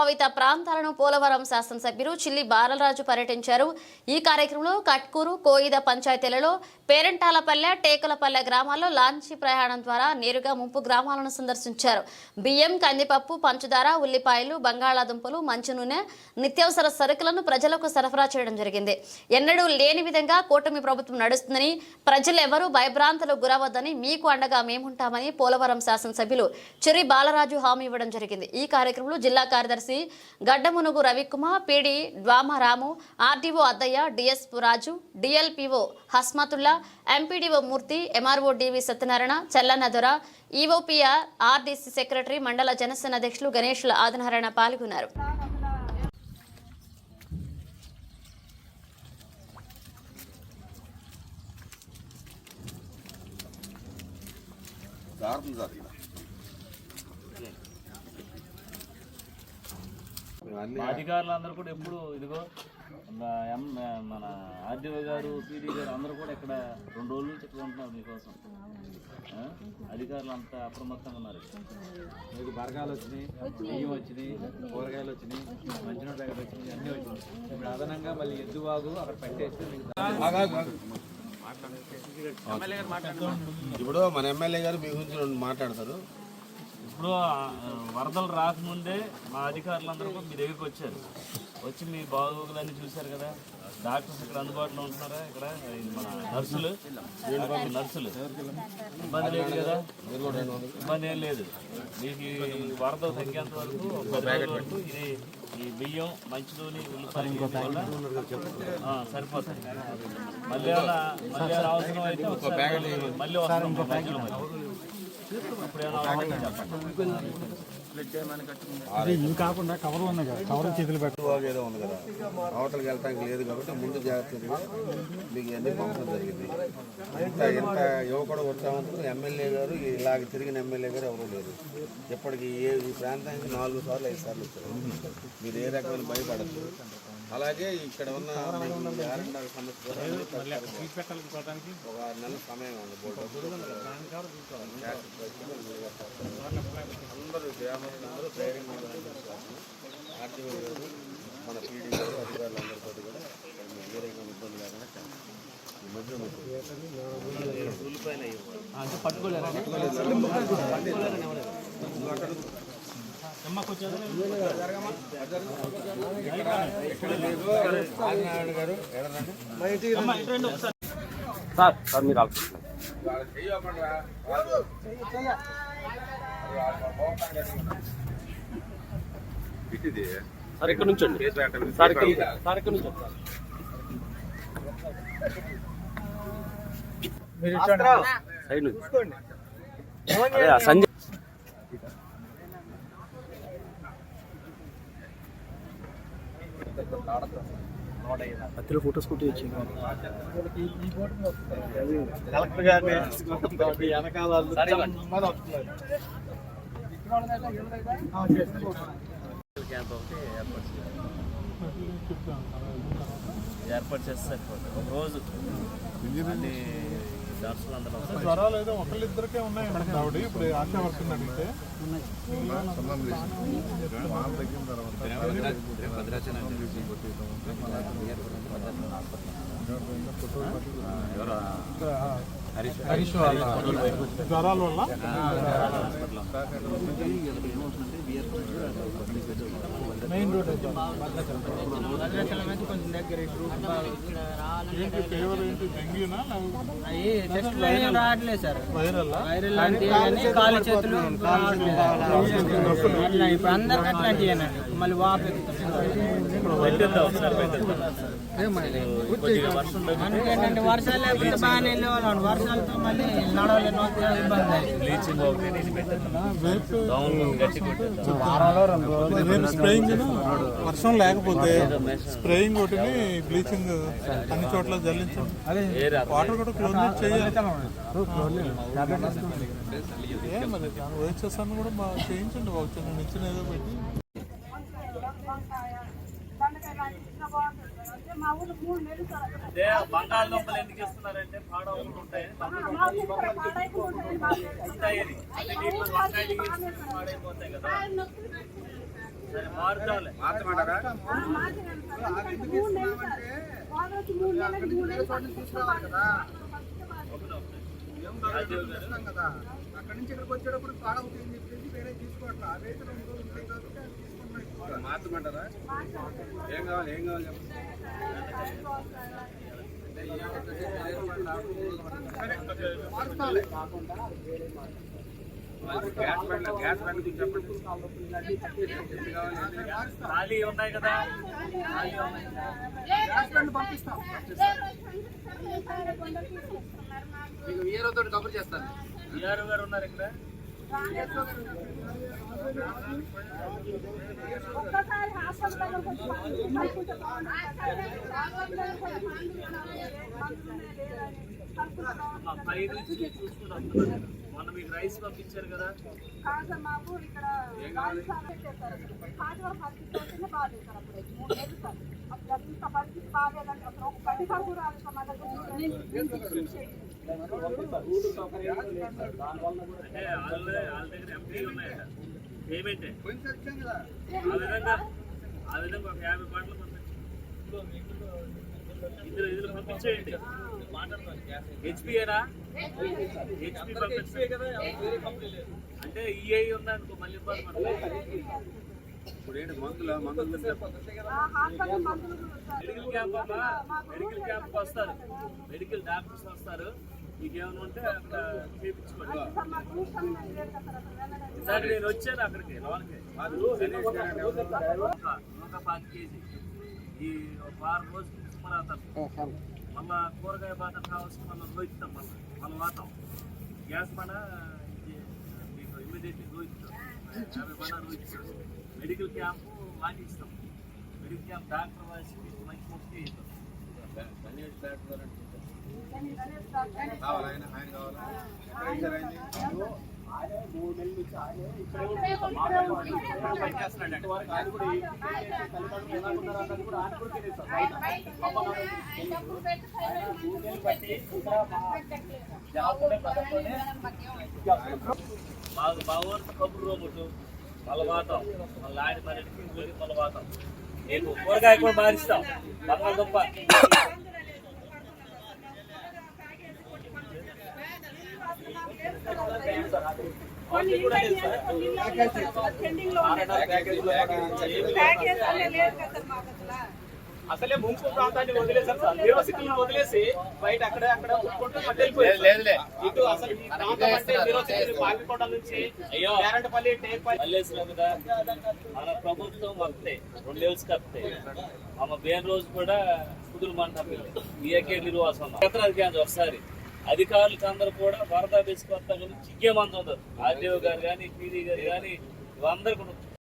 ప్రభావిత ప్రాంతాలను పోలవరం శాసనసభ్యులు చిల్లి బాలరాజు పర్యటించారు. ఈ కార్యక్రమంలో కట్కూరు, కోయిద పంచాయతీలలో పేరంటాలపల్లె, టేకలపల్లె గ్రామాల్లో లాంచీ ప్రయాణం ద్వారా నేరుగా ముంపు గ్రామాలను సందర్శించారు. బియ్యం, కందిపప్పు, పంచదార, ఉల్లిపాయలు, బంగాళాదుంపలు, మంచు నూనె, నిత్యావసర సరుకులను ప్రజలకు సరఫరా చేయడం జరిగింది. ఎన్నడూ లేని విధంగా కూటమి ప్రభుత్వం నడుస్తుందని, ప్రజలెవరూ భయభ్రాంతులకు గురవద్దని, మీకు అండగా మేముంటామని పోలవరం శాసనసభ్యులు చిర్రి బాలరాజు హామీ ఇవ్వడం జరిగింది. ఈ కార్యక్రమంలో జిల్లా కార్యదర్శి గడ్డమునుగు రవికుమార్, పీడీ ద్వామారాము, RDO Addayya, DSP Raju, DLPO Hasmatullah, MPDO Murthy, MRO DV Satyanarayana, Chellannadora, EOPR, RDC secretary, మండల జనసేన అధ్యక్షులు గణేష్ల ఆదినారాయణ పాల్గొన్నారు. అధికారులందరూ కూడా ఎప్పుడు ఇదిగో మన ఆర్డీఓ గారు, పీడీ గారు అందరూ కూడా ఇక్కడ 2 రోజుల నుంచి ఇక్కడ ఉంటున్నారు మీకోసం. అధికారులు అంతా అప్రమత్తంగా ఉన్నారు. మీకు బరగాలు వచ్చినాయి, బియ్యం వచ్చినాయి, కూరగాయలు వచ్చినాయి, మంచినీళ్ళ దగ్గర వచ్చినాయి, అన్నీ వచ్చినాయి. ఇప్పుడు అదనంగా మళ్ళీ ఎద్దువాగు అక్కడ పెట్టేస్తే ఇప్పుడు మన ఎమ్మెల్యే గారు మీ గురించి మాట్లాడతారు. ఇప్పుడు వరదలు రాకముందే మా అధికారులందరూ కూడా మీ దగ్గరికి వచ్చి మీ బాగోగులన్నీ చూశారు కదా. డాక్టర్స్ ఇక్కడ అందుబాటులో ఉంటున్నారా? ఇక్కడ మన నర్సులు ఇబ్బంది లేదు కదా? ఇబ్బంది ఏం లేదు. మీకు వరద తగ్గేంత వరకు వరకు ఇది ఈ బియ్యం, మంచి నూనె, ఉల్లిపాయలు సరిపోతాయి. మళ్ళీ అవసరం అయితే మళ్ళీ వస్తాం మధ్యలో. ఇప్పుడు ఇవి కాకుండా కవర్లు ఉన్నాయి కదా, కవర్లు చేతులు ఏదో ఉంది కదా, అవతలకి వెళ్ళటానికి లేదు కాబట్టి ముందు జాగ్రత్తగా మీకు ఎన్ని పంపడం జరిగింది. ఎంత యువకుడు ఉత్సాహంతో ఎమ్మెల్యే గారు ఇలాగ తిరిగిన ఎమ్మెల్యే గారు ఎవరూ లేరు. ఇప్పటికి ఈ ప్రాంతానికి 4 సార్లు 5 సార్లు వచ్చారు. మీరు ఏ రకమైన భయపడద్దు. అలాగే ఇక్కడ ఉన్న సమస్య 1 నెల సమయం ఉంది. అందరూ గ్రామస్తులందరూ ధైర్యంగా ఆర్టీఓ గారు, మన పీడీ గారు, అధికారులందరితో కూడా ఏ రకమైన ఇబ్బంది లేకుండా సార్ మీరు సార్ ఇక్కడ నుంచి సార్ ఇక్కడ నుంచి సైడ్ నుంచి సంజయ్ అతను ఫోటోస్ కొట్టి వచ్చింది. కలెక్టర్ గారిని వెనకాల ఏర్పాటు చేస్తే సరిపోతుంది. ఒక రోజు జ్వరాలు ఏదో ఒకళ్ళిద్దరికే ఉన్నాయి ఆవిడ. ఇప్పుడు ఆశా వర్కర్ని అడిగితే హరీష్ జ్వరాల వల్ల మెయిన్ రోడ్ కొంచెం దగ్గర ఫీవర్ ఏంటి, డెంగ్యూనా? రావట్లేదు సార్, వైరల్ కాలు చేతులు ఇప్పుడు అందరికి అట్లాంటివి మళ్ళీ వాపు ఎందుకంటే వర్షాలు లేకపోతే బాగానే వెళ్ళేవాళ్ళం. వర్షాలతో మళ్ళీ నడవలేని ఇబ్బంది. స్ప్రేయింగ్ వర్షం లేకపోతే స్ప్రేయింగ్ ఒకటిని బ్లీచింగ్ అన్ని చోట్ల జల్లించండి. వాటర్ కూడా క్లోజ్ చేయాలి. మరి ఓహెచ్ఎస్ అన్ని కూడా బాగా చేయించండి. బాగా చిన్న నిచ్చిన ఏదో పెట్టి బంగాళదుంపలు ఎందుకు ఇస్తున్నారంటే పాడవులు ఉంటాయి, పాడైపోతాయి కదా. సరే మారుతావులే. మార్చమంటారా? అక్కడి నుంచి ఇక్కడికి వచ్చేటప్పుడు పాడవుతుంది చెప్పేసి వేరే తీసుకోవట్లా రేటు 2 రోజులు ఉంటాయి కాబట్టి అది తీసుకున్నాం. మార్చమంటారా? ఏం కావాలి చెప్పండి. మారుస్తాలే. గ్యాస్ బండ్ గురించి చెప్పండి. ఖాళీ ఉన్నాయి కదా, ఖాళీ ఉన్నాయి. గ్యాస్ బండ్ పంపిస్తాం. మీకు వీఆర్ఓతో కబుర్ చేస్తాను. విఆర్ఓ గారు ఉన్నారు ఇక్కడ. ఒక్కసారి హాస్పిటల్ పై నుంచి చూసుకున్నాం. మొన్న మీకు రైస్ పంపించారు కదా. కాదు మాకు ఇక్కడ హార్డ్వేర్ పరిస్థితి బాగాలేదు అప్పుడు 3 నెలలు సార్ అప్పుడు అంత పరిస్థితి బాగాలేదంటే అసలు ఒక గడ్డి కూడా రాదు సార్ మా దగ్గర. అంటే వాళ్ళ దగ్గర ఎంపీ ఉన్నాయట పేమెంట్. కొంచెం వచ్చాం కదా. ఆ విధంగా ఒక 50 బాటలు పంపించండి. ఇందులో పంపించేయండి. హెచ్పిఏనా? హెచ్పి పంపించండి. అంటే ఈఐ ఉందనుకో మళ్ళీ ఇబ్బంది పడుతుంది. ఇప్పుడు ఏంటి మందులు హాస్పిటల్ మందులు మెడికల్ క్యాంప్ అమ్మా, మెడికల్ క్యాంప్కి వస్తారు, మెడికల్ డాక్టర్స్ వస్తారు. మీకు ఏమైనా ఉంటే అక్కడ చేయించుకోండి. ఈసారి నేను వచ్చాను అక్కడికి లోనికి. 105 కేజీ ఈ వారం రోజులు తీసుకుని మళ్ళా కూరగాయ బాట కావాల్సి మనం రోయిస్తాం. మళ్ళీ వాతాం గ్యాస్ పడ మీకు ఇమ్మీడియట్లీ రోయిస్తాం. 50 పడ రోయిస్తాం. మెడికల్ క్యాంపు వాటి ఇస్తాం. మెడికల్ క్యాంప్ డాక్టర్ వాసి మీకు మంచి ముక్తి ఇస్తాం. గణేష్ డాక్టర్ అంటే కావాలి. ఆయన కావాలా? ఎక్కడ ఇచ్చారు ఆయన్ని? బాగుంటుంది కబుర్ రోబోటు మళ్ళీ వాతాం. మళ్ళీ ఆడి మరి మళ్ళీ వాతాం. నీకు కూరగాయ కూడా మారిస్తాం. బంగాళదుంప అసలే ముంపు ప్రాంతాన్ని వదిలేసారు సార్. నిరోసితులను వదిలేసి బయట అక్కడ ఇటు అసలు ఈ ప్రాంతం అంటే నిరోసితులు పాపికొండ నుంచి పేరంటపల్లి మల్లేశ్వరం కదా. మన ప్రభుత్వం వస్తే 2 లెవెల్స్ కప్తే మన బేన్ రోజు కూడా కుదురు మంటపల్లి ఏకే నిర్వాసం ఒకసారి అధికారులకు అందరూ కూడా వరద తీసుకొస్తా చిక్కే మంది ఉంటారు. ఆర్డీఓ గారు కానీ పీడీ గారు కానీ అందరు కూడా